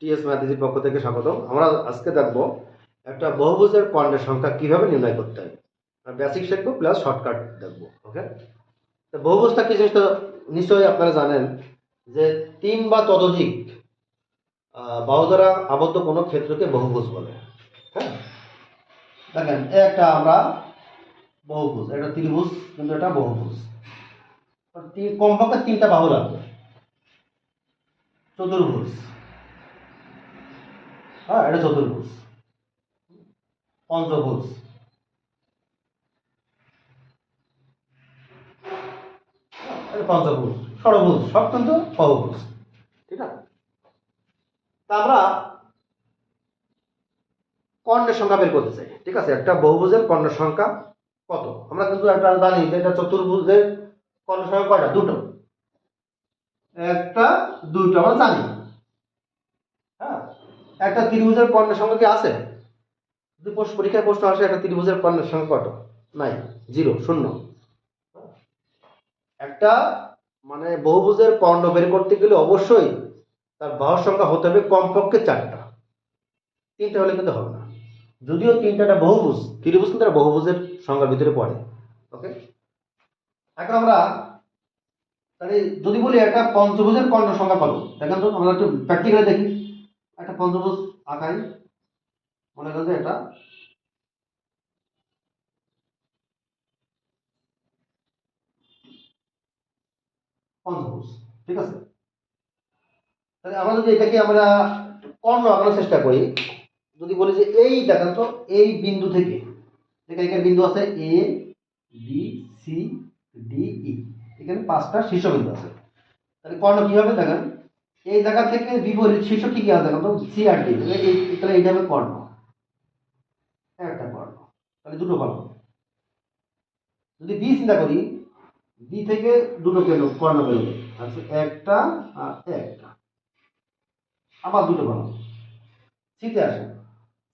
T S ম্যাথের পক্ষ থেকে স্বাগতম। আমরা আজকে দেখব একটা বহুভুজের কর্ণের সংখ্যা কিভাবে নির্ণয় করতে হয়। বেসিক শিখবো প্লাস শর্টকাট দেখবো। ওকে, তো বহুভুজটা কি জিনিসটা নিশ্চয়ই আপনারা জানেন যে তিন বা ততোধিক বাহু দ্বারা আবদ্ধ কোনো ক্ষেত্রকে বহুভুজ বলে। হ্যাঁ, দেখেন একটা আমরা বহুভুজ, এটা ত্রিভুজ কিন্তু এটা বহুভুজ। কমপক্ষে তিনটা বাহু লাগবে। চতুর্ভুজ, হ্যাঁ এটা চতুর্ভুজ। পঞ্চভুজ, পঞ্চভুজ, ষড়ভুজ, সব কিন্তু বহুভুজ। ঠিক আছে, তা আমরা কর্ণের সংখ্যা বের করতে চাই। ঠিক আছে, একটা বহুভুজের কর্ণের সংখ্যা কত? আমরা কিন্তু একটা জানি যে এটা চতুর্ভুজের কর্ণের সংখ্যা কয়টা? দুটো, একটা দুটো আমরা জানি। হ্যাঁ, একটা ত্রিভুজের কর্ণের সংখ্যা কি আছে? যদি পরীক্ষায় প্রশ্ন আসে একটা ত্রিভুজের কর্ণের সংখ্যা কত? নাই, জিরো, শূন্য। একটা মানে বহুভুজের কর্ণ বের করতে গেলে অবশ্যই তার বাহুর সংখ্যা হতে হবে কমপক্ষে চারটা, তিনটা হলে কিন্তু হবে না। যদিও তিনটা বহুভুজ, ত্রিভুজ কিন্তু বহুভুজের সংখ্যার ভিতরে পড়ে। ওকে, এখন আমরা তাহলে যদি বলি একটা পঞ্চভুজের কর্ণ সংখ্যা কত, দেখেন তো আমরা একটু প্র্যাকটিক্যালি দেখি। একটা পঞ্চভুজ আঁকাই, মনে করেন যে এটা পঞ্চভুজ। ঠিক আছে, তাহলে আমরা যদি এটাকে আমরা কর্ণ আঁকানোর চেষ্টা করি, যদি বলি যে এই দেখেন তো এই বিন্দু থেকে, এখানে বিন্দু আছে এ বি সি ডি ই, এখানে পাঁচটা শীর্ষবিন্দু আছে। তাহলে কর্ণ কি হবে দেখেন, এই জায়গা থেকে বিপরীত শীর্ষ কি কি আছে দেখেন তো, সি আর ডি। তাহলে এইটা হবে কর্ণ, একটা কর্ণ, তাহলে দুটো কর্ণ। যদি বি চিন্তা করি, বি থেকে দুটো কর্ণ বেরোবে, আচ্ছা একটা আর একটা, আবার দুটো কর্ণ। সিতে আসে,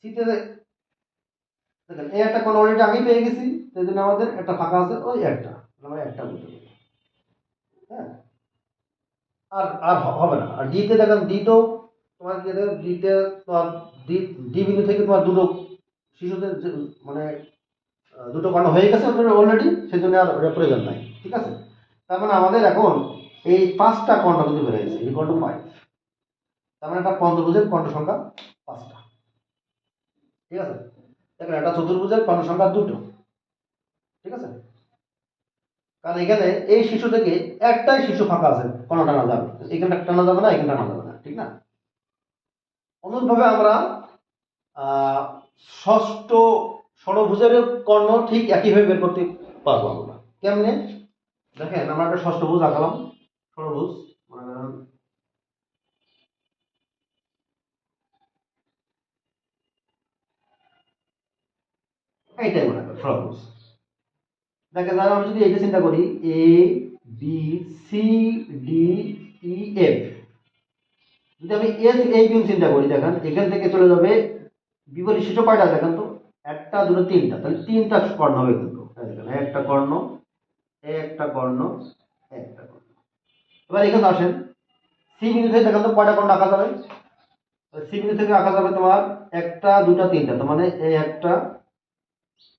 সিতে দেখেন এই একটা কর্ণ অলরেডি আগেই পেয়ে গেছি, সেই জন্য আমাদের একটা ফাঁকা আছে, ওই একটা, আমরা একটা বলতে পারি। হ্যাঁ, আর আর হবে না। আর ডিতে দেখেন, ডি তো তোমার কি দেখেন, ডিতে তোমার ডি ডি বিন্দু থেকে তোমার দুটো শিশুদের মানে দুটো কর্ণ হয়ে গেছে অলরেডি, সেই জন্য আর প্রয়োজন নাই। ঠিক আছে, তার মানে আমাদের এখন এই পাঁচটা কর্ণ কিন্তু বেড়ে গেছে, এই কর্ণ পাই। তার মানে একটা পঞ্চভুজের কর্ণ সংখ্যা পাঁচটা। ঠিক আছে, দেখেন একটা চতুর্ভুজের কর্ণ সংখ্যা দুটো। ঠিক আছে, কারণ এখানে এই শিশু থেকে একটাই শিশু ফাঁকা আছে, কর্ণ টানা যাবে, এখানটা টানা যাবে না, এখানটা টানা যাবে না। ঠিক না? অনুরূপভাবে আমরা ষষ্ঠ ষড়ভুজের কর্ণ ঠিক একইভাবে বের করতে পারবো আমরা। কেমনে? দেখেন আমরা একটা ষষ্ঠভুজ আঁকালাম, ষড়ভুজ, এইটাই মনে করি ষড়ভুজ। দেখেন আমি যদি এইটা চিন্তা করি, A B C D E F, যদি আমি এস এই বিন্দু চিন্তা করি, দেখেন এখান থেকে চলে যাবে বিপরীত শীর্ষ কয়টা দেখেন তো, একটা দুটো তিনটা, তাহলে তিনটা কর্ণ হবে কিন্তু। দেখেন একটা কর্ণ, একটা কর্ণ, একটা কর্ণ। এবার এখানে আসেন, সি বিন্দু থেকে দেখেন তো কয়টা কর্ণ আঁকা যাবে। সি বিন্দু থেকে আঁকা যাবে তোমার একটা দুটা তিনটা, তার মানে এই একটা,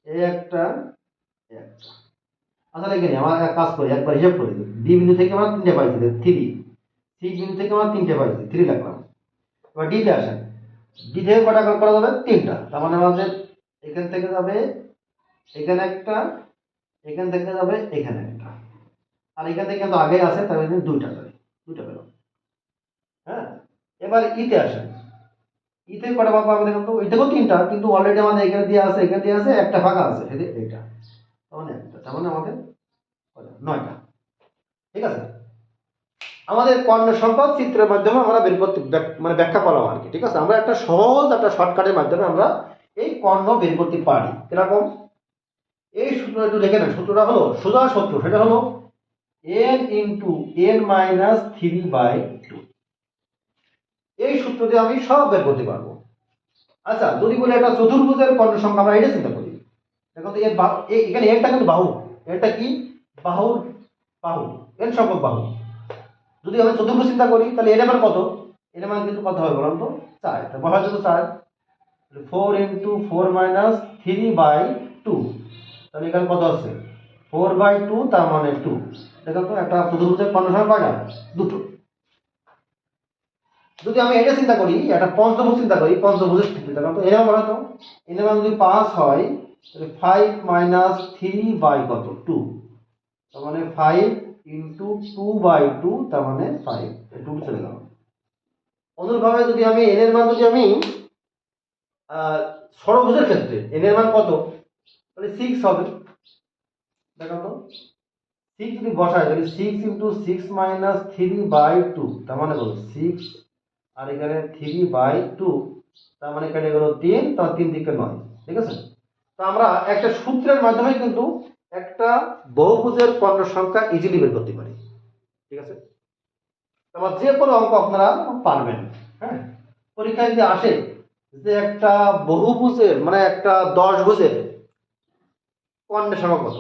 এই একটা, একটা। আসলে এখানে আমার এক কাজ করি, একবার হিসাব করি, বি বিন্দু থেকে আমরা তিনটে পাইছি, থ্রি। সি বিন্দু থেকে আমরা তিনটে পাইছি, থ্রি রাখলাম। এবার ডিতে আসেন, ডি থেকে কটা করা যাবে? তিনটা। তার মানে আমাদের এখান থেকে যাবে এখানে একটা, এখান থেকে যাবে এখানে একটা, আর এখান থেকে কিন্তু আগে আছে, তার মানে দুইটা যাবে, দুইটা পেলাম। হ্যাঁ, এবার ইতে আসেন, ইতে কটা পাবো আমি দেখুন তো, এটাকেও তিনটা, কিন্তু অলরেডি আমাদের এখানে দিয়ে আছে, এখানে দিয়ে আছে, একটা ফাঁকা আছে, এইটা, তার মানে একটা, তার মানে আমাদের নয়টা। ঠিক আছে, আমাদের কর্ণ সংখ্যা চিত্রের মাধ্যমে আমরা বের করতে মানে ব্যাখ্যা করলাম আর কি। ঠিক আছে, আমরা একটা সহজ একটা শর্টকাটের মাধ্যমে আমরা এই কর্ণ বের করতে পারি। কিরকম? এই সূত্র একটু দেখে নেন, সূত্রটা হলো সোজা সূত্র, সেটা হলো n into n minus three by two. এই সূত্র দিয়ে আমি সব বের করতে পারবো। আচ্ছা, যদি বলি একটা চতুর্ভুজের কর্ণ সংখ্যা, আমরা এটা চিন্তা করি। দেখো তো এর এখানে একটা কিন্তু বাহু, এটা কি বাহু, বাহু n সংখ্যক বাহু। যদি আমি চতুর্ভুজ চিন্তা করি, তাহলে এর এবার কত? এর মান কিন্তু কত হবে বলুন তো 4, তা বলা যাবে 4, 4 ইন্টু 4 মাইনাস 3/2, তাহলে এখানে কত আছে 4/2, তার মানে 2। দেখুন তো একটা চতুর্ভুজের কর্ণসংখ্যা কয়টা, দুটো। যদি আমি এটা চিন্তা করি, একটা পঞ্চভুজ চিন্তা করি, পঞ্চভুজের ক্ষেত্রে দেখুন তো এর মান বলা তো, এর মান যদি 5 হয় তাহলে 5 মাইনাস 3/2, তার মানে 5 ইন্টু 2/2, তার মানে 5, 2 চলে গেল। অনুরূপভাবে যদি আমি n এর মান যদি আমি ষড়ভুজের ক্ষেত্রে n এর মান কত, তাহলে 6 হবে। দেখো তো 6 যদি বসাই তাহলে 6 ইন্টু 6 মাইনাস 3/2, তার মানে কত 6, আর এখানে 3/2, তার মানে কেটে গেল 3, তার 3 দিকে 9, ঠিক আছে। তো আমরা একটা সূত্রের মাধ্যমে কিন্তু একটা বহুভুজের কর্ণ সংখ্যা ইজিলি বের করতে পারি, ঠিক আছে। তোমার যে কোনো অঙ্ক আপনারা পারবেন। হ্যাঁ, পরীক্ষায় যদি আসে যে একটা বহুভুজের মানে একটা 10 ভুজের কর্ণের সংখ্যা কত,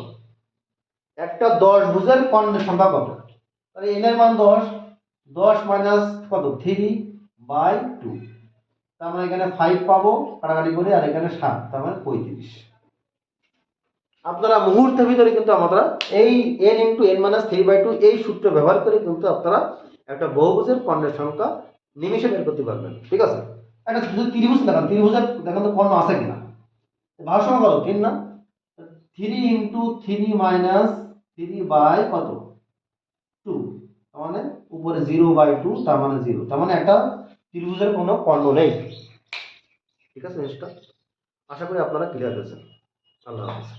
একটা 10 ভুজের কর্ণের সংখ্যা কত, তাহলে n এর মান 10, 10 মাইনাস কত 3/2, তার মানে এখানে 5 পাবো কাটাকাটি করে, আর এখানে 7, তার মানে 35। আপনারা মুহূর্তের ভিতরে কিন্তু আপনারা এই n ইন্টু n মাইনাস 3/2 এই সূত্র ব্যবহার করে কিন্তু আপনারা একটা বহুভুজের কর্ণের সংখ্যা নিমিষে বের করতে পারবেন, ঠিক আছে। একটা যদি ত্রিভুজ দেখান, ত্রিভুজের দেখেন তো কর্ণ আছে কিনা, ভাগ সংখ্যা কত 3 না, 3 ইন্টু 3 মাইনাস 3 কত 2, তার মানে উপরে 0/2, তার মানে 0, তার মানে একটা ত্রিভুজের কোনো কর্ণ নেই, ঠিক আছে। জিনিসটা আশা করি আপনারা ক্লিয়ার হয়েছে। আল্লাহ হাফেজ।